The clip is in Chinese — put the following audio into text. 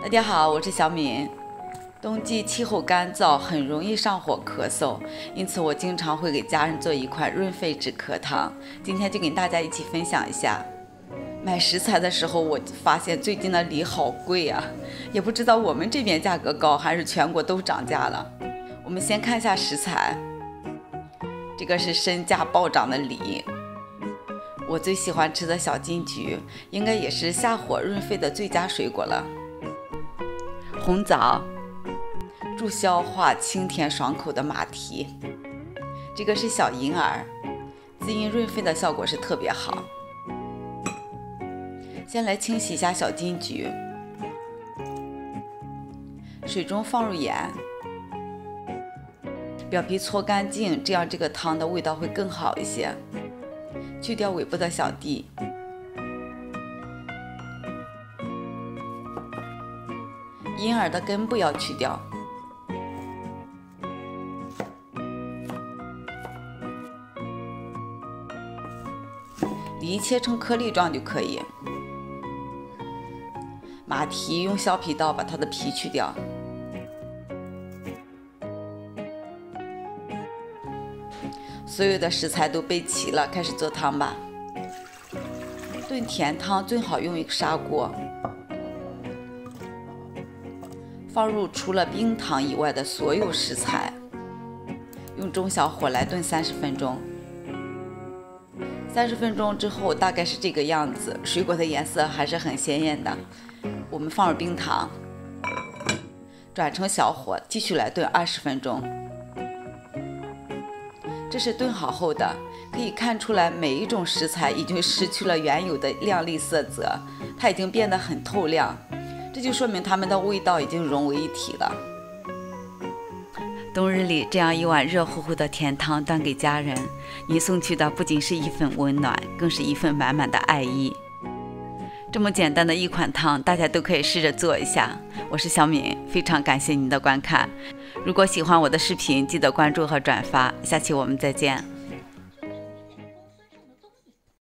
大家好，我是小敏。冬季气候干燥，很容易上火咳嗽，因此我经常会给家人做一款润肺止咳汤。今天就跟大家一起分享一下。买食材的时候，我发现最近的梨好贵啊，也不知道我们这边价格高，还是全国都涨价了。我们先看一下食材，这个是身价暴涨的梨。我最喜欢吃的小金桔，应该也是下火润肺的最佳水果了。红枣，助消化、清甜爽口的马蹄。这个是小银耳，滋阴润肺的效果是特别好。先来清洗一下小金桔，水中放入盐，表皮搓干净，这样这个汤的味道会更好一些。去掉尾部的小蒂，银耳的根部要去掉。梨切成颗粒状就可以。马蹄用削皮刀把它的皮去掉。所有的食材都备齐了，开始做汤吧。炖甜汤最好用一个砂锅，放入除了冰糖以外的所有食材，用中小火来炖30分钟。30分钟之后大概是这个样子，水果的颜色还是很鲜艳的。我们放入冰糖，转成小火继续来炖20分钟。这是炖好后的，可以看出来每一种食材已经失去了原有的亮丽色泽，它已经变得很透亮，这就说明它们的味道已经融为一体了。冬日里这样一碗热乎乎的甜汤端给家人，你送去的不仅是一份温暖，更是一份满满的爱意。这么简单的一款汤，大家都可以试着做一下。我是小敏，非常感谢您的观看。如果喜欢我的视频，记得关注和转发。下期我们再见。